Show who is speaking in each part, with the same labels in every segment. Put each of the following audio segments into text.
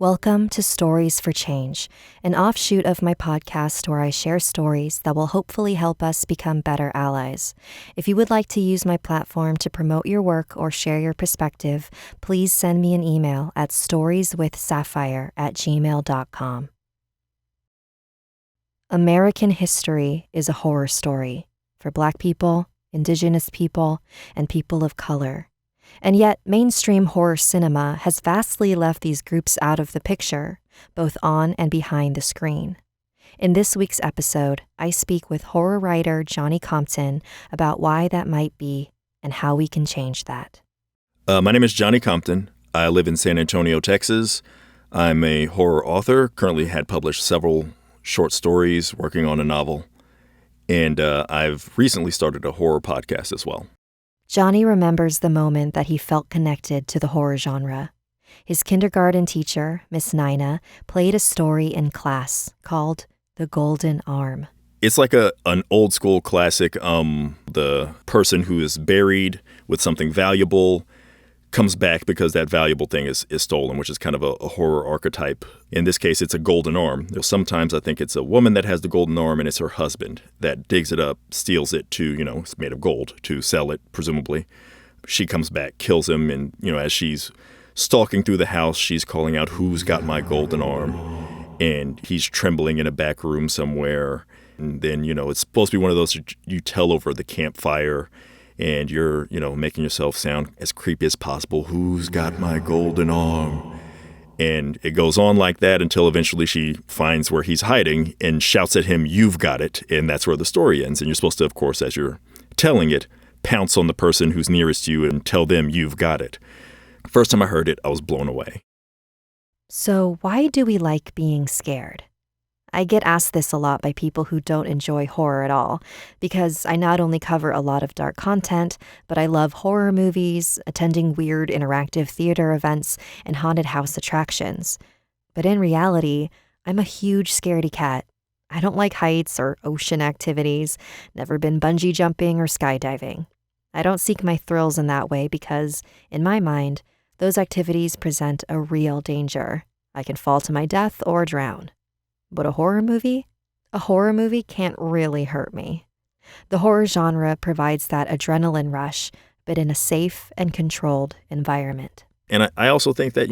Speaker 1: Welcome to Stories for Change, an offshoot of my podcast where I share stories that will hopefully help us become better allies. If you would like to use my platform to promote your work or share your perspective, please send me an email at storieswithsapphire@gmail.com. American history is a horror story for Black people, indigenous people, and people of color. And yet, mainstream horror cinema has vastly left these groups out of the picture, both on and behind the screen. In this week's episode, I speak with horror writer Johnny Compton about why that might be and how we can change that.
Speaker 2: My name is Johnny Compton. I live in San Antonio, Texas. I'm a horror author, currently had published several short stories, working on a novel, and I've recently started a horror podcast as well.
Speaker 1: Johnny remembers the moment that he felt connected to the horror genre. His kindergarten teacher, Miss Nina, played a story in class called The Golden Arm.
Speaker 2: It's like an old school classic. The person who is buried with something valuable comes back because that valuable thing is stolen, which is kind of a horror archetype. In this case, it's a golden arm. Sometimes I think it's a woman that has the golden arm and it's her husband that digs it up, steals it to, it's made of gold, to sell it, presumably. She comes back, kills him, and, as she's stalking through the house, she's calling out, "Who's got my golden arm?" And he's trembling in a back room somewhere. And then, it's supposed to be one of those you tell over the campfire. And you're, making yourself sound as creepy as possible. "Who's got my golden arm?" And it goes on like that until eventually she finds where he's hiding and shouts at him, "You've got it." And that's where the story ends. And you're supposed to, of course, as you're telling it, pounce on the person who's nearest you and tell them you've got it. First time I heard it, I was blown away.
Speaker 1: So why do we like being scared? I get asked this a lot by people who don't enjoy horror at all, because I not only cover a lot of dark content, but I love horror movies, attending weird interactive theater events, and haunted house attractions. But in reality, I'm a huge scaredy cat. I don't like heights or ocean activities, never been bungee jumping or skydiving. I don't seek my thrills in that way because, in my mind, those activities present a real danger. I can fall to my death or drown. But a horror movie? A horror movie can't really hurt me. The horror genre provides that adrenaline rush, but in a safe and controlled environment.
Speaker 2: And I also think that,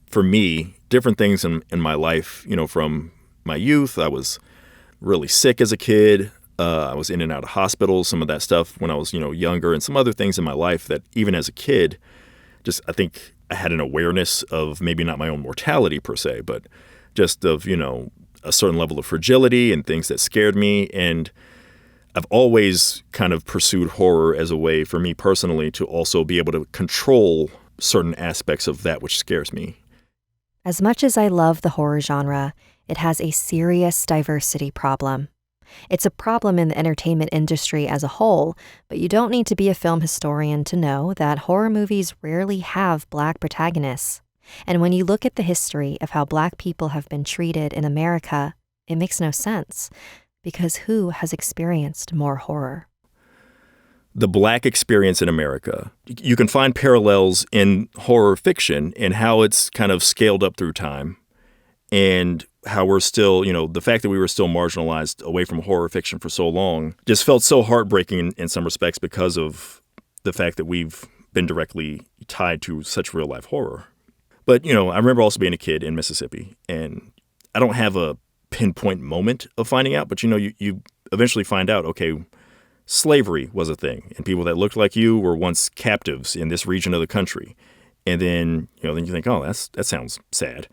Speaker 2: for me, different things in my life, from my youth, I was really sick as a kid. I was in and out of hospitals, some of that stuff when I was, younger, and some other things in my life that even as a kid, I think I had an awareness of maybe not my own mortality per se, but just of, a certain level of fragility and things that scared me. And I've always kind of pursued horror as a way for me personally to also be able to control certain aspects of that which scares me.
Speaker 1: As much as I love the horror genre, it has a serious diversity problem. It's a problem in the entertainment industry as a whole, but you don't need to be a film historian to know that horror movies rarely have Black protagonists. And when you look at the history of how Black people have been treated in America, it makes no sense, because who has experienced more horror?
Speaker 2: The Black experience in America. You can find parallels in horror fiction and how it's kind of scaled up through time, and how we're still, the fact that we were still marginalized away from horror fiction for so long just felt so heartbreaking in some respects because of the fact that we've been directly tied to such real-life horror. But, I remember also being a kid in Mississippi, and I don't have a pinpoint moment of finding out, but, you eventually find out, okay, slavery was a thing, and people that looked like you were once captives in this region of the country. And then, then you think, oh, that sounds sad.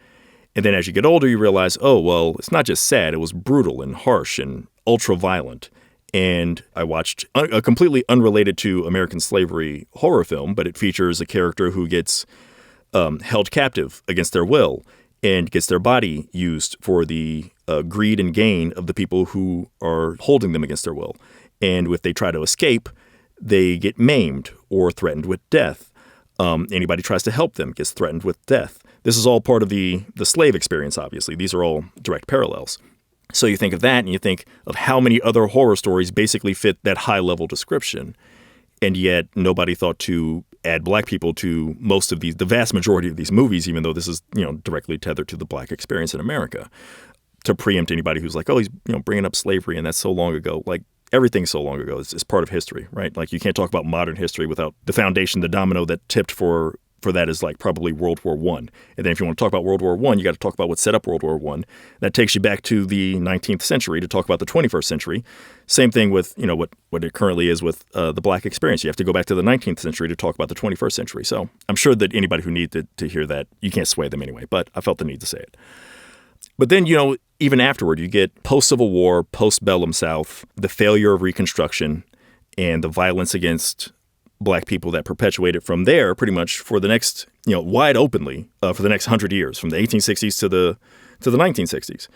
Speaker 2: And then as you get older, you realize, oh, well, it's not just sad, it was brutal and harsh and ultra-violent. And I watched a completely unrelated to American slavery horror film, but it features a character who gets held captive against their will and gets their body used for the greed and gain of the people who are holding them against their will. And if they try to escape, they get maimed or threatened with death. Anybody tries to help them gets threatened with death. This is all part of the slave experience, obviously. These are all direct parallels. So you think of that and you think of how many other horror stories basically fit that high-level description. And yet nobody thought to add black people to most of the vast majority of these movies, even though this is, directly tethered to the black experience in America, to preempt anybody who's like, oh, he's, bringing up slavery and that's so long ago. Like, everything's so long ago. It's part of history, right? Like, you can't talk about modern history without the foundation, the domino that tipped for that is like probably World War I. And then if you want to talk about World War I, you got to talk about what set up World War I. That takes you back to the 19th century to talk about the 21st century. Same thing with, what it currently is with the black experience. You have to go back to the 19th century to talk about the 21st century. So I'm sure that anybody who needed to hear that, you can't sway them anyway, but I felt the need to say it. But then, even afterward, you get post-Civil War, post-Bellum South, the failure of Reconstruction, and the violence against black people that perpetuated from there pretty much for the next, wide openly for the next 100 years, from the 1860s to the 1960s.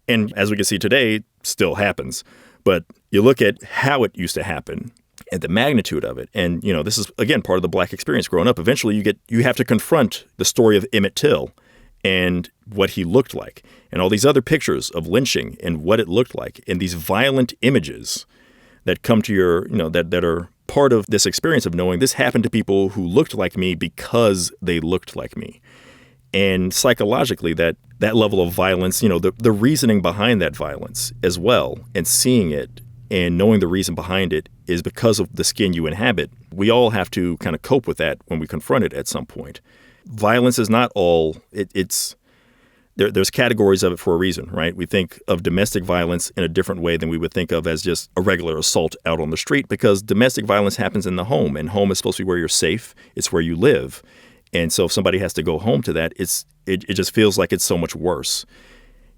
Speaker 2: And as we can see today, still happens. But you look at how it used to happen and the magnitude of it. And, this is, again, part of the black experience growing up. Eventually, you have to confront the story of Emmett Till and what he looked like, and all these other pictures of lynching and what it looked like, and these violent images that come to your, that are part of this experience of knowing this happened to people who looked like me because they looked like me. And psychologically, that level of violence, the reasoning behind that violence as well, and seeing it and knowing the reason behind it is because of the skin you inhabit. We all have to kind of cope with that when we confront it at some point. Violence is not all, there's categories of it for a reason, right? We think of domestic violence in a different way than we would think of as just a regular assault out on the street, because domestic violence happens in the home, and home is supposed to be where you're safe. It's where you live. And so if somebody has to go home to that, it just feels like it's so much worse.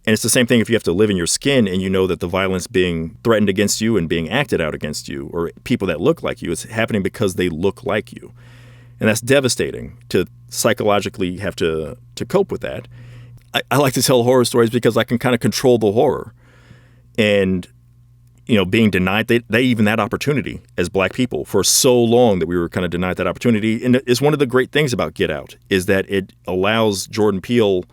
Speaker 2: And it's the same thing if you have to live in your skin and you know that the violence being threatened against you and being acted out against you, or people that look like you, it's happening because they look like you. And that's devastating to psychologically have to cope with that. I like to tell horror stories because I can kind of control the horror. And, being denied even that opportunity as black people for so long that we were kind of denied that opportunity. And it's one of the great things about Get Out is that it allows Jordan Peele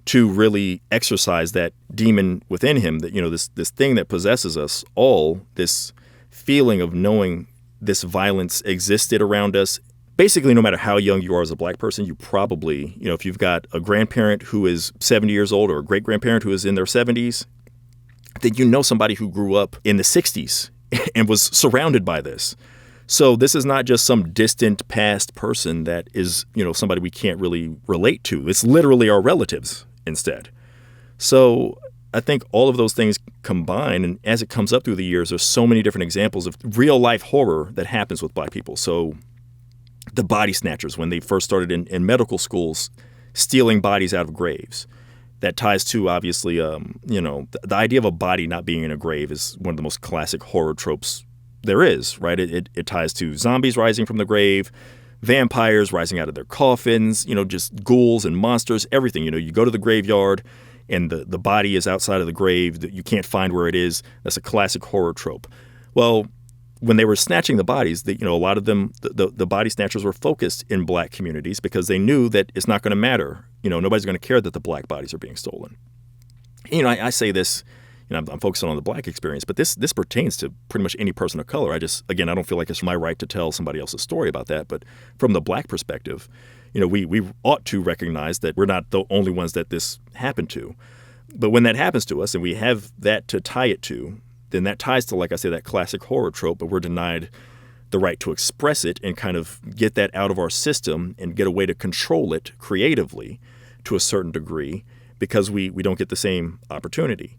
Speaker 2: to really exercise that demon within him, that, this thing that possesses us all, this feeling of knowing this violence existed around us. Basically, no matter how young you are as a black person, you probably, if you've got a grandparent who is 70 years old or a great-grandparent who is in their 70s, then you know somebody who grew up in the 60s and was surrounded by this. So this is not just some distant past person that is, somebody we can't really relate to. It's literally our relatives instead. So I think all of those things combine, and as it comes up through the years, there's so many different examples of real-life horror that happens with black people. So the body snatchers, when they first started in medical schools, stealing bodies out of graves. That ties to, obviously, the idea of a body not being in a grave is one of the most classic horror tropes there is, right? It ties to zombies rising from the grave, vampires rising out of their coffins, just ghouls and monsters, everything. You go to the graveyard and the body is outside of the grave, that you can't find where it is. That's a classic horror trope. Well, when they were snatching the bodies, a lot of them, the body snatchers were focused in black communities because they knew that it's not going to matter. Nobody's going to care that the black bodies are being stolen. I say this, I'm focusing on the black experience, but this pertains to pretty much any person of color. I don't feel like it's my right to tell somebody else's story about that. But from the black perspective, we ought to recognize that we're not the only ones that this happened to. But when that happens to us and we have that to tie it to, then that ties to, like I say, that classic horror trope, but we're denied the right to express it and kind of get that out of our system and get a way to control it creatively to a certain degree because we don't get the same opportunity.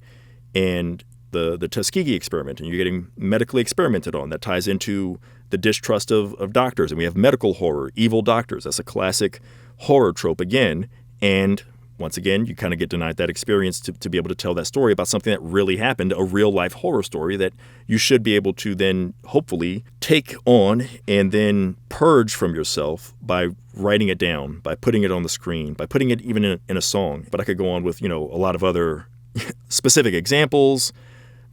Speaker 2: And the Tuskegee experiment, and you're getting medically experimented on, that ties into the distrust of doctors. And we have medical horror, evil doctors. That's a classic horror trope again. And once again, you kind of get denied that experience to be able to tell that story about something that really happened, a real-life horror story that you should be able to then hopefully take on and then purge from yourself by writing it down, by putting it on the screen, by putting it even in a song. But I could go on with, a lot of other specific examples.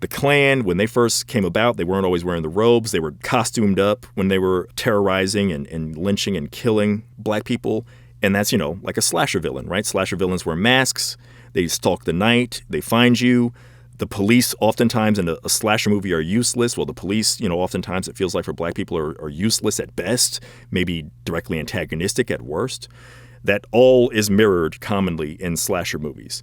Speaker 2: The Klan, when they first came about, they weren't always wearing the robes. They were costumed up when they were terrorizing and lynching and killing black people. And that's, like a slasher villain, right? Slasher villains wear masks. They stalk the night. They find you. the police oftentimes in a slasher movie are useless. Well, the police, oftentimes it feels like for black people are useless at best, maybe directly antagonistic at worst. That all is mirrored commonly in slasher movies.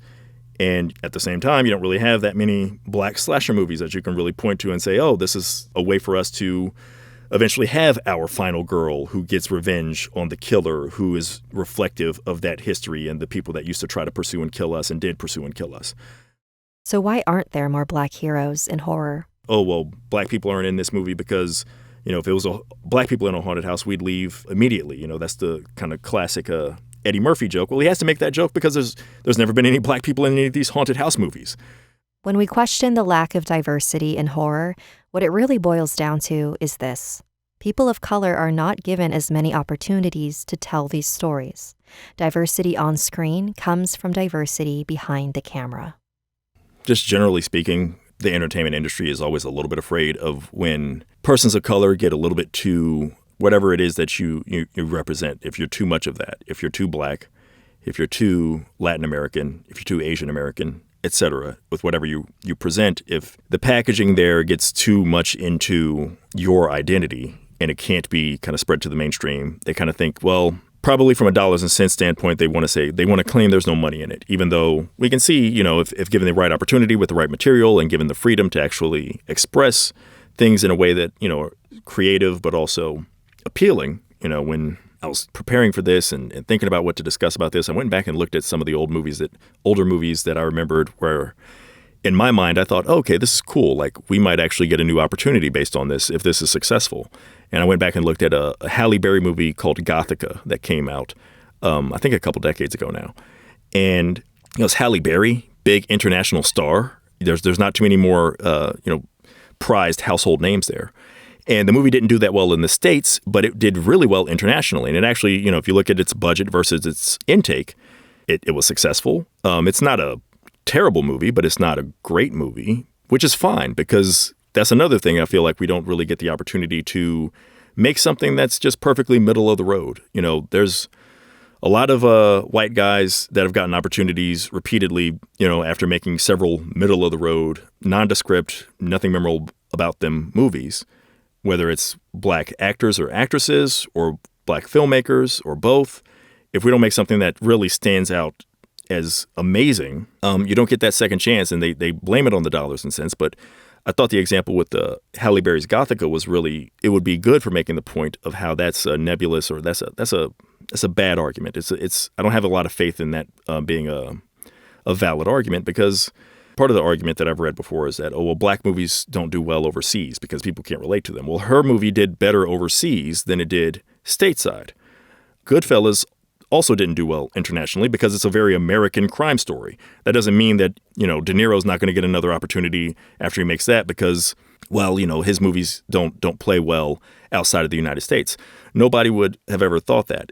Speaker 2: And at the same time, you don't really have that many black slasher movies that you can really point to and say, oh, this is a way for us to eventually have our final girl who gets revenge on the killer, who is reflective of that history and the people that used to try to pursue and kill us and did pursue and kill us.
Speaker 1: So why aren't there more black heroes in horror?
Speaker 2: Oh, well, black people aren't in this movie because, if it was black people in a haunted house, we'd leave immediately. That's the kind of classic Eddie Murphy joke. Well, he has to make that joke because there's never been any black people in any of these haunted house movies.
Speaker 1: When we question the lack of diversity in horror, what it really boils down to is this. People of color are not given as many opportunities to tell these stories. Diversity on screen comes from diversity behind the camera.
Speaker 2: Just generally speaking, the entertainment industry is always a little bit afraid of when persons of color get a little bit too, whatever it is that you represent, if you're too much of that, if you're too black, if you're too Latin American, if you're too Asian American, etc., with whatever you present, if the packaging there gets too much into your identity and it can't be kind of spread to the mainstream, they kind of think, well, probably from a dollars and cents standpoint, they want to claim there's no money in it, even though we can see, if given the right opportunity with the right material and given the freedom to actually express things in a way that, are creative but also appealing. When I was preparing for this and thinking about what to discuss about this, I went back and looked at some of the older movies that I remembered where, in my mind, I thought, okay, this is cool. Like, we might actually get a new opportunity based on this if this is successful. And I went back and looked at a Halle Berry movie called Gothica that came out, I think a couple decades ago now. And it's Halle Berry, big international star. There's not too many more, prized household names there. And the movie didn't do that well in the States, but it did really well internationally. And it actually, if you look at its budget versus its intake, it was successful. It's not a terrible movie, but it's not a great movie, which is fine because that's another thing I feel like we don't really get the opportunity to make something that's just perfectly middle of the road. There's a lot of white guys that have gotten opportunities repeatedly, after making several middle of the road, nondescript, nothing memorable about them movies, whether it's black actors or actresses or black filmmakers or both. If we don't make something that really stands out as amazing, you don't get that second chance, and they blame it on the dollars and cents. But I thought the example with the Halle Berry's Gothica was really, it would be good for making the point of how that's a nebulous, or that's a bad argument. It's I don't have a lot of faith in that being a valid argument, because part of the argument that I've read before is that, black movies don't do well overseas because people can't relate to them. Well, her movie did better overseas than it did stateside. Goodfellas also didn't do well internationally because it's a very American crime story. That doesn't mean that, De Niro's not going to get another opportunity after he makes that because, his movies don't play well outside of the United States. Nobody would have ever thought that.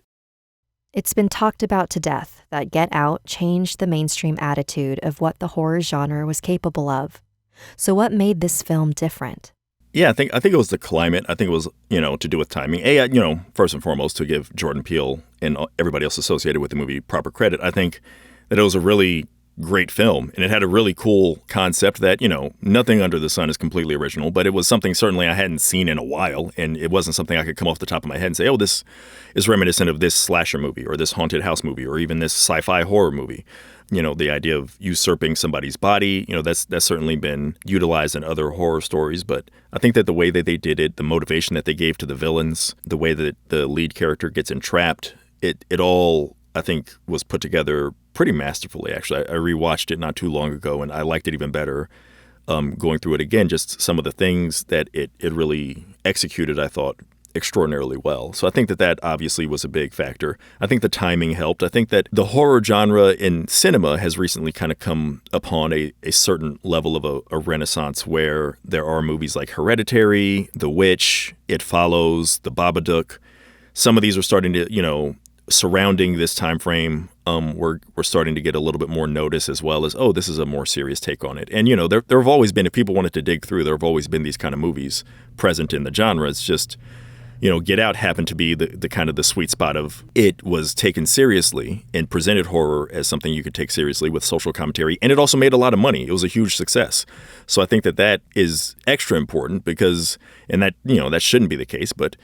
Speaker 1: It's been talked about to death that Get Out changed the mainstream attitude of what the horror genre was capable of. So what made this film different?
Speaker 2: Yeah, I think it was the climate. I think it was, to do with timing. First and foremost, to give Jordan Peele and everybody else associated with the movie proper credit, I think that it was a really great film. And it had a really cool concept that, nothing under the sun is completely original, but it was something certainly I hadn't seen in a while. And it wasn't something I could come off the top of my head and say, this is reminiscent of this slasher movie or this haunted house movie or even this sci-fi horror movie. The idea of usurping somebody's body, that's certainly been utilized in other horror stories. But I think that the way that they did it, the motivation that they gave to the villains, the way that the lead character gets entrapped, it all, I think, was put together pretty masterfully, actually. I rewatched it not too long ago, and I liked it even better going through it again. Just some of the things that it really executed, I thought, extraordinarily well. So I think that obviously was a big factor. I think the timing helped. I think that the horror genre in cinema has recently kind of come upon a certain level of a renaissance where there are movies like Hereditary, The Witch, It Follows, The Babadook. Some of these are starting to, surrounding this time frame, we're starting to get a little bit more notice, as well as, this is a more serious take on it. And, there have always been, if people wanted to dig through, there have always been these kind of movies present in the genre. It's just, Get Out happened to be the kind of the sweet spot of it was taken seriously and presented horror as something you could take seriously with social commentary. And it also made a lot of money. It was a huge success. So I think that is extra important because, and that, that shouldn't be the case, but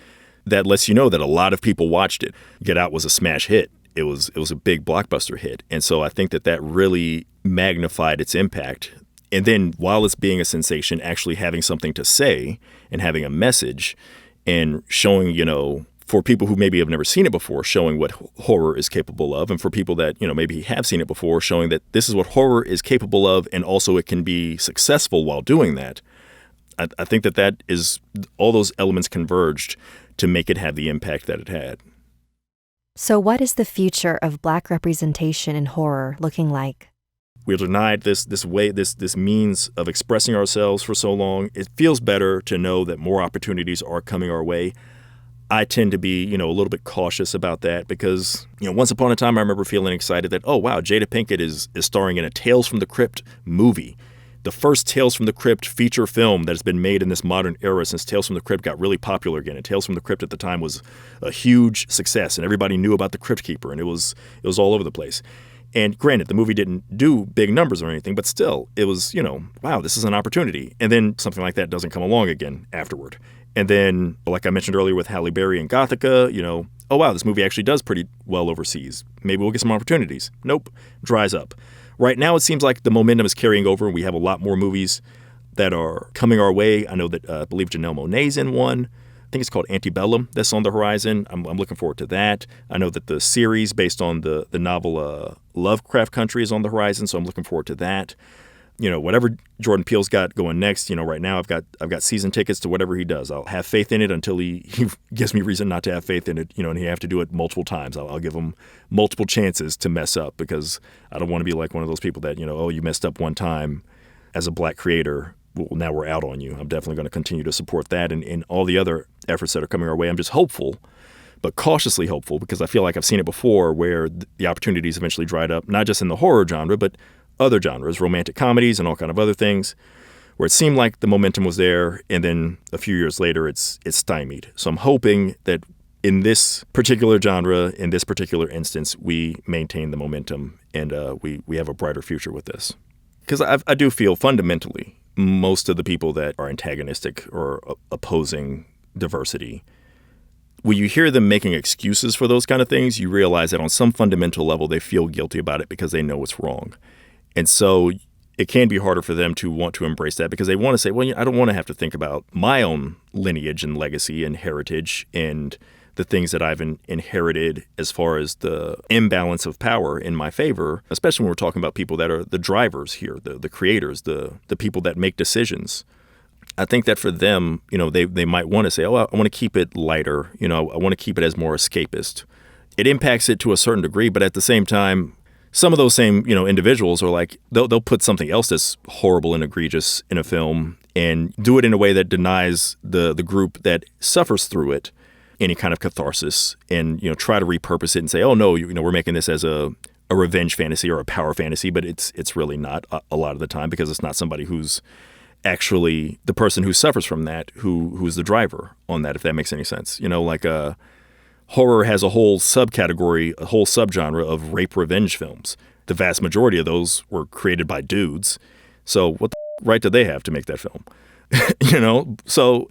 Speaker 2: that lets you know that a lot of people watched it. Get Out was a smash hit. It was a big blockbuster hit. And so I think that really magnified its impact. And then while it's being a sensation, actually having something to say and having a message and showing, for people who maybe have never seen it before, showing what horror is capable of. And for people that, maybe have seen it before, showing that this is what horror is capable of. And also it can be successful while doing that. I think that is all those elements converged to make it have the impact that it had.
Speaker 1: So what is the future of Black representation in horror looking like?
Speaker 2: We're denied this means of expressing ourselves for so long. It feels better to know that more opportunities are coming our way. I tend to be, a little bit cautious about that because, once upon a time I remember feeling excited that, oh, wow, Jada Pinkett is starring in a Tales from the Crypt movie. The first Tales from the Crypt feature film that has been made in this modern era since Tales from the Crypt got really popular again. And Tales from the Crypt at the time was a huge success, and everybody knew about the Crypt Keeper, and it was all over the place. And granted, the movie didn't do big numbers or anything, but still, it was, wow, this is an opportunity. And then something like that doesn't come along again afterward. And then, like I mentioned earlier with Halle Berry and Gothica, oh, wow, this movie actually does pretty well overseas. Maybe we'll get some opportunities. Nope, dries up. Right now, it seems like the momentum is carrying over, and we have a lot more movies that are coming our way. I know that I believe Janelle Monáe's in one. I think it's called Antebellum that's on the horizon. I'm looking forward to that. I know that the series based on the novel Lovecraft Country is on the horizon, so I'm looking forward to that. Whatever Jordan Peele's got going next, right now I've got season tickets to whatever he does. I'll have faith in it until he gives me reason not to have faith in it, and he have to do it multiple times. I'll give him multiple chances to mess up because I don't want to be like one of those people that, oh, you messed up one time as a Black creator. Well, now we're out on you. I'm definitely going to continue to support that and all the other efforts that are coming our way. I'm just hopeful, but cautiously hopeful because I feel like I've seen it before where the opportunities eventually dried up, not just in the horror genre, but other genres, romantic comedies and all kind of other things, where it seemed like the momentum was there, and then a few years later it's stymied. So I'm hoping that in this particular genre, in this particular instance, we maintain the momentum and we have a brighter future with this. Because I do feel fundamentally most of the people that are antagonistic or opposing diversity, when you hear them making excuses for those kind of things, you realize that on some fundamental level they feel guilty about it because they know it's wrong. And so it can be harder for them to want to embrace that because they want to say, well, I don't want to have to think about my own lineage and legacy and heritage and the things that I've inherited as far as the imbalance of power in my favor, especially when we're talking about people that are the drivers here, the creators, the people that make decisions. I think that for them, they might want to say, oh, I want to keep it lighter. I want to keep it as more escapist. It impacts it to a certain degree, but at the same time, some of those same, individuals are like, they'll put something else that's horrible and egregious in a film and do it in a way that denies the group that suffers through it any kind of catharsis and, try to repurpose it and say, oh, no, we're making this as a revenge fantasy or a power fantasy, but it's really not a lot of the time because it's not somebody who's actually the person who suffers from that, who's the driver on that, if that makes any sense. Horror has a whole subcategory, a whole subgenre of rape revenge films. The vast majority of those were created by dudes. So what the right do they have to make that film? So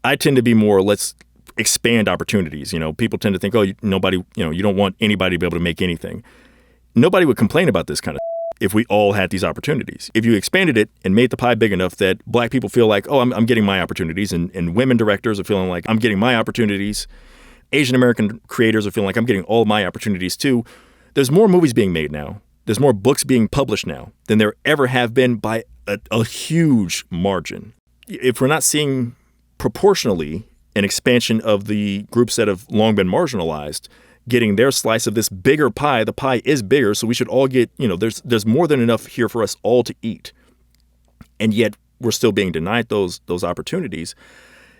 Speaker 2: I tend to be more, let's expand opportunities. People tend to think, oh, nobody, you don't want anybody to be able to make anything. Nobody would complain about this kind of if we all had these opportunities. If you expanded it and made the pie big enough that Black people feel like, oh, I'm getting my opportunities, and women directors are feeling like I'm getting my opportunities, Asian American creators are feeling like I'm getting all my opportunities too. There's more movies being made now. There's more books being published now than there ever have been by a huge margin. If we're not seeing proportionally an expansion of the groups that have long been marginalized getting their slice of this bigger pie, the pie is bigger, so we should all get, there's more than enough here for us all to eat. And yet we're still being denied those opportunities.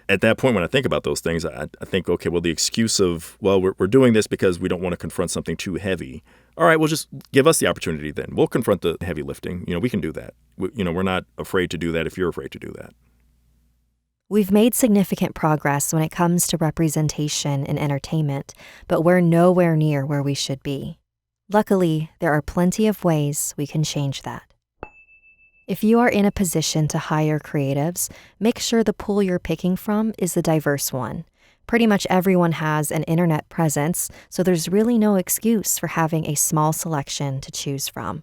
Speaker 2: At that point, when I think about those things, I think, okay, well, the excuse of, well, we're doing this because we don't want to confront something too heavy. All right, well, just give us the opportunity then. We'll confront the heavy lifting. We can do that. We're not afraid to do that if you're afraid to do that.
Speaker 1: We've made significant progress when it comes to representation in entertainment, but we're nowhere near where we should be. Luckily, there are plenty of ways we can change that. If you are in a position to hire creatives, make sure the pool you're picking from is a diverse one. Pretty much everyone has an internet presence, so there's really no excuse for having a small selection to choose from.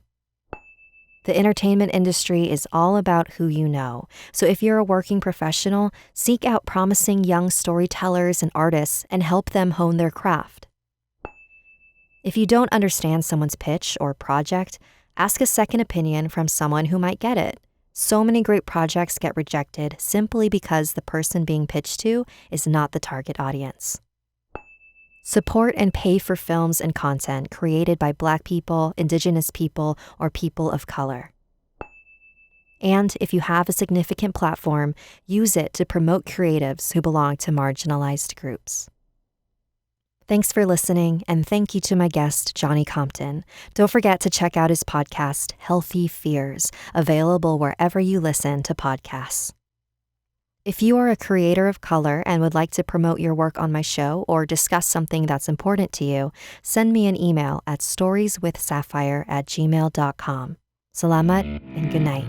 Speaker 1: The entertainment industry is all about who you know, so if you're a working professional, seek out promising young storytellers and artists and help them hone their craft. If you don't understand someone's pitch or project, ask a second opinion from someone who might get it. So many great projects get rejected simply because the person being pitched to is not the target audience. Support and pay for films and content created by Black people, indigenous people, or people of color. And if you have a significant platform, use it to promote creatives who belong to marginalized groups. Thanks for listening, and thank you to my guest, Johnny Compton. Don't forget to check out his podcast, Healthy Fears, available wherever you listen to podcasts. If you are a creator of color and would like to promote your work on my show or discuss something that's important to you, send me an email at storieswithsapphire@gmail.com. Salamat and good night.